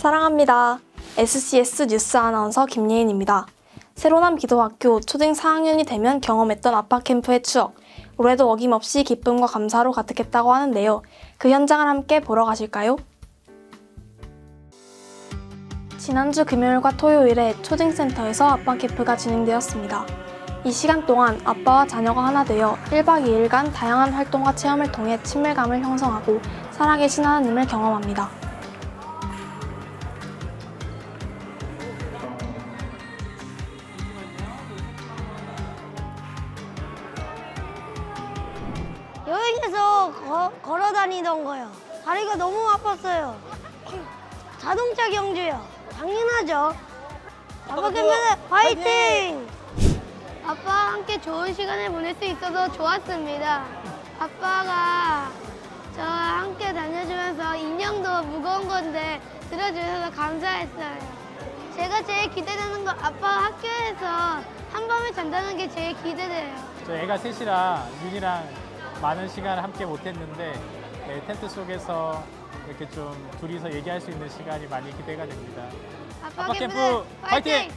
사랑합니다. SCS 뉴스 아나운서 김예인입니다. 세로남 기도학교 초등 4학년이 되면 경험했던 아빠 캠프의 추억, 올해도 어김없이 기쁨과 감사로 가득했다고 하는데요. 그 현장을 함께 보러 가실까요? 지난주 금요일과 토요일에 초등센터에서 아빠 캠프가 진행되었습니다. 이 시간 동안 아빠와 자녀가 하나 되어 1박 2일간 다양한 활동과 체험을 통해 친밀감을 형성하고 살아계신 하나님을 경험합니다. 여행에서 걸어 다니던 거요. 다리가 너무 아팠어요. 자동차 경주요. 당연하죠. 아빠 캠프 화이팅! 아빠와 함께 좋은 시간을 보낼 수 있어서 좋았습니다. 아빠가 저와 함께 다녀주면서 인형도 무거운 건데 들어주셔서 감사했어요. 제가 제일 기대되는 건 아빠가 학교에서 한밤을 잔다는 게 제일 기대돼요. 저 애가 셋이랑 윤이랑 많은 시간을 함께 못했는데 텐트 속에서 이렇게 좀 둘이서 얘기할 수 있는 시간이 많이 기대가 됩니다. 아빠 캠프 화이팅!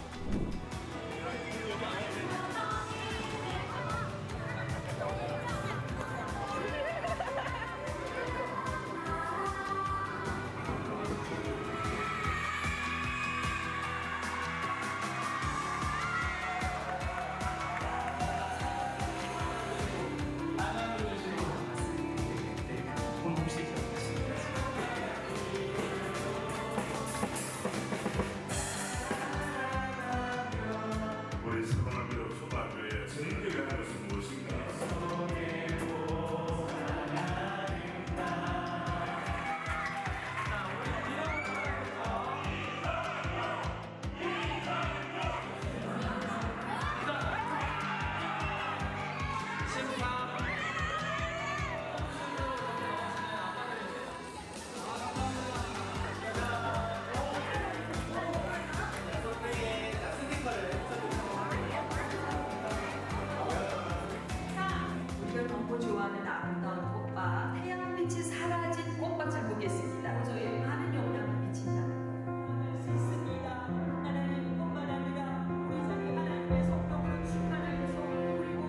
우리 사랑하며 소망을 재밌게 하는 것은 무엇인가? 우리가 덤보 좋아하는 아름다운 꽃밭, 태양 빛이 사라진 꽃밭을 보겠습니다. 저희 많은 영향을 미친다. 만날 수 있습니다. 하나님뿐만 아니라 우리 자기 하나님의 성령으로 충만하여서 그리고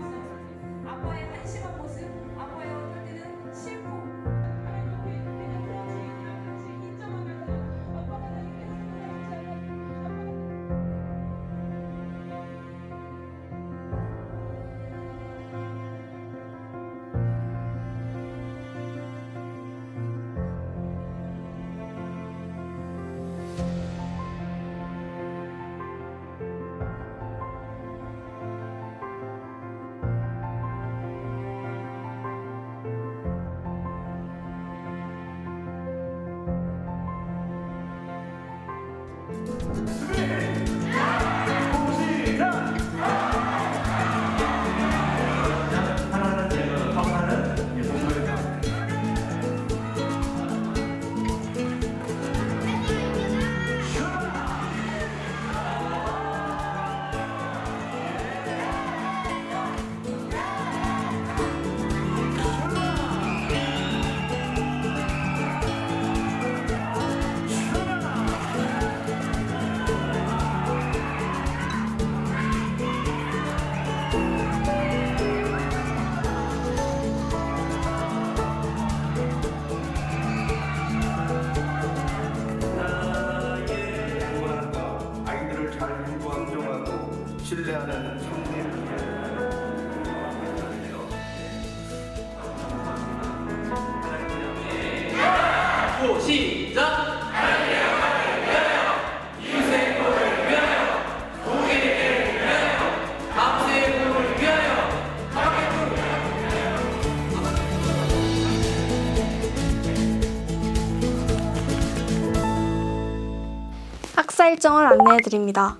아빠의 한심한 모습, 아빠의 어떨 때는 슬픔, 하나님께 그냥 같이 인정하면서 아빠가 나에게 아이들을 잘 유구함정하고 신뢰하는 성님. 시작! 학사 일정을 안내해드립니다.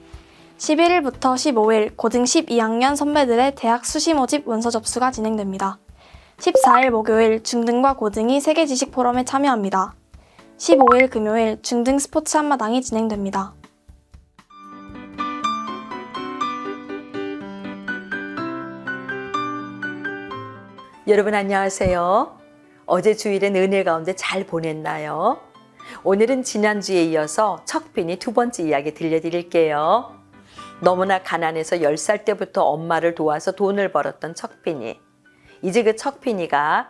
11일부터 15일 고등 12학년 선배들의 대학 수시 모집 원서 접수가 진행됩니다. 14일 목요일 중등과 고등이 세계 지식 포럼에 참여합니다. 15일 금요일 중등 스포츠 한마당이 진행됩니다. 여러분 안녕하세요. 어제 주일엔 은혜 가운데 잘 보냈나요? 오늘은 지난주에 이어서 척핀이 두 번째 이야기 들려드릴게요. 너무나 가난해서 10살 때부터 엄마를 도와서 돈을 벌었던 척핀이. 이제 그 척핀이가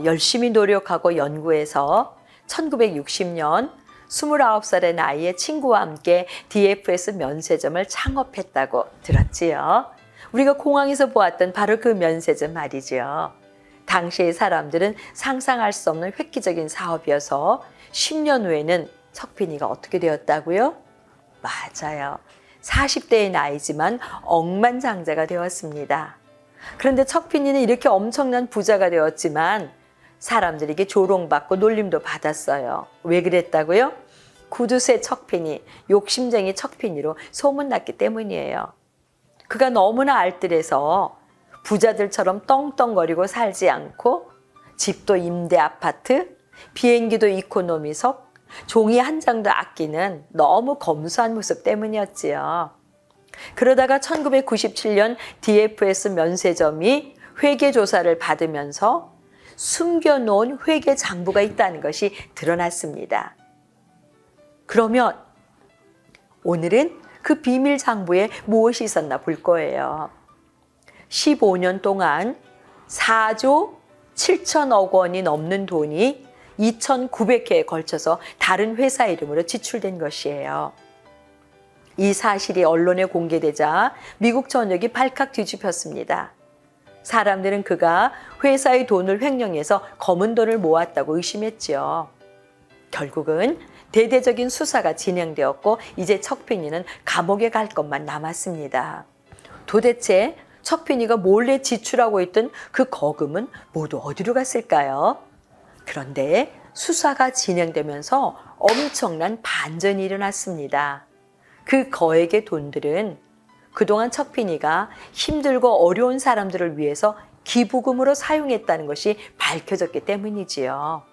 열심히 노력하고 연구해서 1960년 29살의 나이에 친구와 함께 DFS 면세점을 창업했다고 들었지요. 우리가 공항에서 보았던 바로 그 면세점 말이죠. 당시의 사람들은 상상할 수 없는 획기적인 사업이어서 10년 후에는 척핀이가 어떻게 되었다고요? 맞아요. 40대의 나이지만 억만장자가 되었습니다. 그런데 척핀이는 이렇게 엄청난 부자가 되었지만 사람들에게 조롱받고 놀림도 받았어요. 왜 그랬다고요? 구두쇠 척핀이, 욕심쟁이 척핀이로 소문났기 때문이에요. 그가 너무나 알뜰해서 부자들처럼 떵떵거리고 살지 않고 집도 임대 아파트, 비행기도 이코노미석, 종이 한 장도 아끼는 너무 검소한 모습 때문이었지요. 그러다가 1997년 DFS 면세점이 회계조사를 받으면서 숨겨놓은 회계 장부가 있다는 것이 드러났습니다. 그러면 오늘은 그 비밀 장부에 무엇이 있었나 볼 거예요. 15년 동안 4조 7천억 원이 넘는 돈이 2,900회에 걸쳐서 다른 회사 이름으로 지출된 것이에요. 이 사실이 언론에 공개되자 미국 전역이 발칵 뒤집혔습니다. 사람들은 그가 회사의 돈을 횡령해서 검은 돈을 모았다고 의심했지요. 결국은 대대적인 수사가 진행되었고 이제 척핀이는 감옥에 갈 것만 남았습니다. 도대체 척핀이가 몰래 지출하고 있던 그 거금은 모두 어디로 갔을까요? 그런데 수사가 진행되면서 엄청난 반전이 일어났습니다. 그 거액의 돈들은 그동안 척핀이가 힘들고 어려운 사람들을 위해서 기부금으로 사용했다는 것이 밝혀졌기 때문이지요.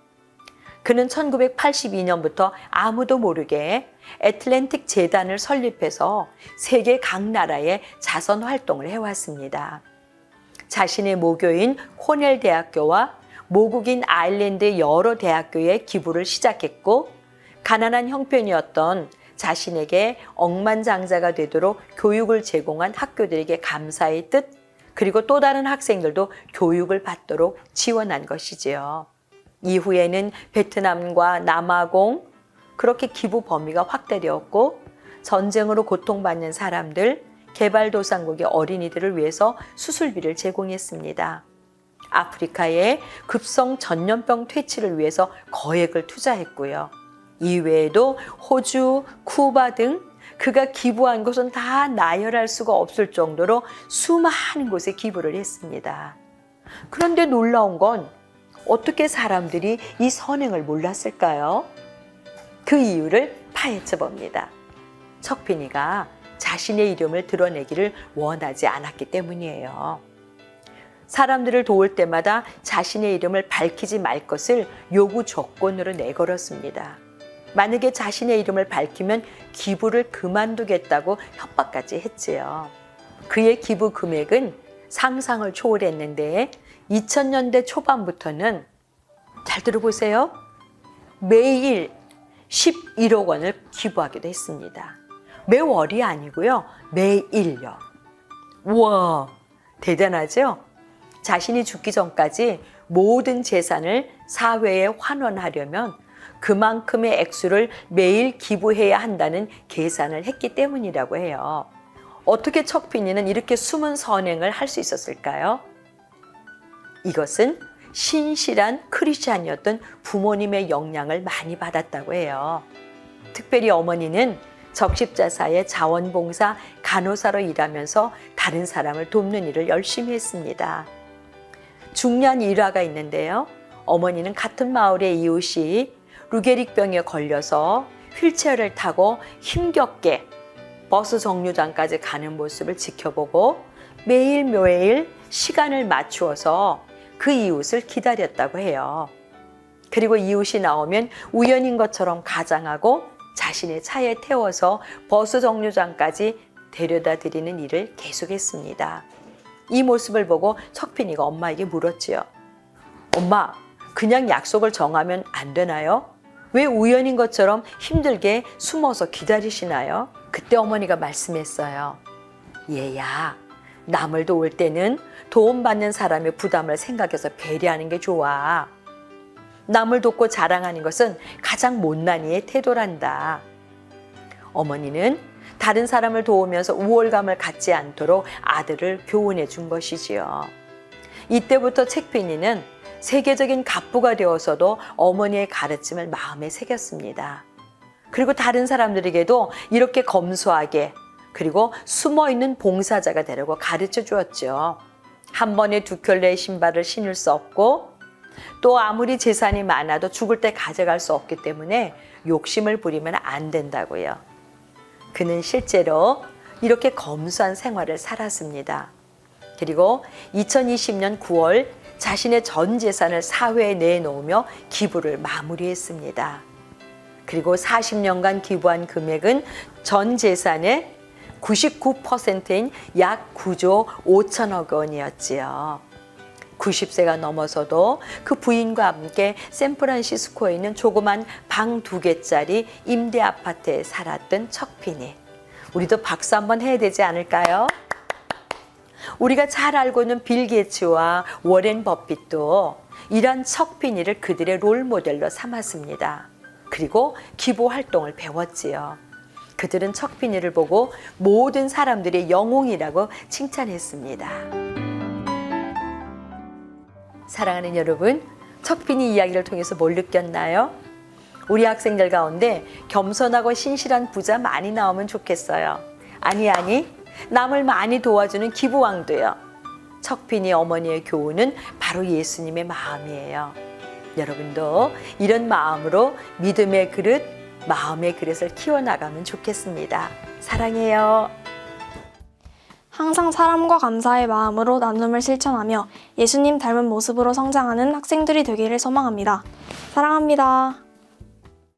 그는 1982년부터 아무도 모르게 애틀랜틱 재단을 설립해서 세계 각 나라에 자선 활동을 해왔습니다. 자신의 모교인 코넬 대학교와 모국인 아일랜드 여러 대학교에 기부를 시작했고 가난한 형편이었던 자신에게 억만장자가 되도록 교육을 제공한 학교들에게 감사의 뜻, 그리고 또 다른 학생들도 교육을 받도록 지원한 것이지요. 이후에는 베트남과 남아공, 그렇게 기부 범위가 확대되었고 전쟁으로 고통받는 사람들, 개발도상국의 어린이들을 위해서 수술비를 제공했습니다. 아프리카의 급성 전염병 퇴치를 위해서 거액을 투자했고요. 이외에도 호주, 쿠바 등 그가 기부한 곳은 다 나열할 수가 없을 정도로 수많은 곳에 기부를 했습니다. 그런데 놀라운 건 어떻게 사람들이 이 선행을 몰랐을까요? 그 이유를 파헤쳐 봅니다. 척핀이가 자신의 이름을 드러내기를 원하지 않았기 때문이에요. 사람들을 도울 때마다 자신의 이름을 밝히지 말 것을 요구 조건으로 내걸었습니다. 만약에 자신의 이름을 밝히면 기부를 그만두겠다고 협박까지 했지요. 그의 기부 금액은 상상을 초월했는데 2000년대 초반부터는 잘 들어보세요. 매일 11억 원을 기부하기도 했습니다. 매월이 아니고요. 매일요. 우와, 대단하죠? 자신이 죽기 전까지 모든 재산을 사회에 환원하려면 그만큼의 액수를 매일 기부해야 한다는 계산을 했기 때문이라고 해요. 어떻게 척핀이는 이렇게 숨은 선행을 할 수 있었을까요? 이것은 신실한 크리스찬이었던 부모님의 영향을 많이 받았다고 해요. 특별히 어머니는 적십자사의 자원봉사 간호사로 일하면서 다른 사람을 돕는 일을 열심히 했습니다. 중요한 일화가 있는데요. 어머니는 같은 마을의 이웃이 루게릭병에 걸려서 휠체어를 타고 힘겹게 버스 정류장까지 가는 모습을 지켜보고 매일매일 시간을 맞추어서 그 이웃을 기다렸다고 해요. 그리고 이웃이 나오면 우연인 것처럼 가장하고 자신의 차에 태워서 버스 정류장까지 데려다 드리는 일을 계속했습니다. 이 모습을 보고 척핀이가 엄마에게 물었지요. 엄마, 그냥 약속을 정하면 안 되나요? 왜 우연인 것처럼 힘들게 숨어서 기다리시나요? 그때 어머니가 말씀했어요. 얘야, 남을 도울 때는 도움받는 사람의 부담을 생각해서 배려하는 게 좋아. 남을 돕고 자랑하는 것은 가장 못난 이의 태도란다. 어머니는 다른 사람을 도우면서 우월감을 갖지 않도록 아들을 교훈해 준 것이지요. 이때부터 책빈이는 세계적인 갑부가 되어서도 어머니의 가르침을 마음에 새겼습니다. 그리고 다른 사람들에게도 이렇게 검소하게 그리고 숨어있는 봉사자가 되려고 가르쳐 주었죠. 한 번에 2켤레의 신발을 신을 수 없고 또 아무리 재산이 많아도 죽을 때 가져갈 수 없기 때문에 욕심을 부리면 안 된다고요. 그는 실제로 이렇게 검소한 생활을 살았습니다. 그리고 2020년 9월 자신의 전 재산을 사회에 내놓으며 기부를 마무리했습니다. 그리고 40년간 기부한 금액은 전 재산의 99%인 약 9조 5천억 원이었지요. 90세가 넘어서도 그 부인과 함께 샌프란시스코에 있는 조그만 방 2개짜리 임대 아파트에 살았던 척빈이. 우리도 박수 한번 해야 되지 않을까요? 우리가 잘 알고 있는 빌 게이츠와 워렌 버핏도 이런 척빈이를 그들의 롤 모델로 삼았습니다. 그리고 기부 활동을 배웠지요. 그들은 척빈이를 보고 모든 사람들의 영웅이라고 칭찬했습니다. 사랑하는 여러분, 척빈이 이야기를 통해서 뭘 느꼈나요? 우리 학생들 가운데 겸손하고 신실한 부자 많이 나오면 좋겠어요. 아니, 남을 많이 도와주는 기부왕도요. 척빈이 어머니의 교훈은 바로 예수님의 마음이에요. 여러분도 이런 마음으로 믿음의 그릇, 마음의 그릇을 키워나가면 좋겠습니다. 사랑해요. 항상 사람과 감사의 마음으로 나눔을 실천하며 예수님 닮은 모습으로 성장하는 학생들이 되기를 소망합니다. 사랑합니다.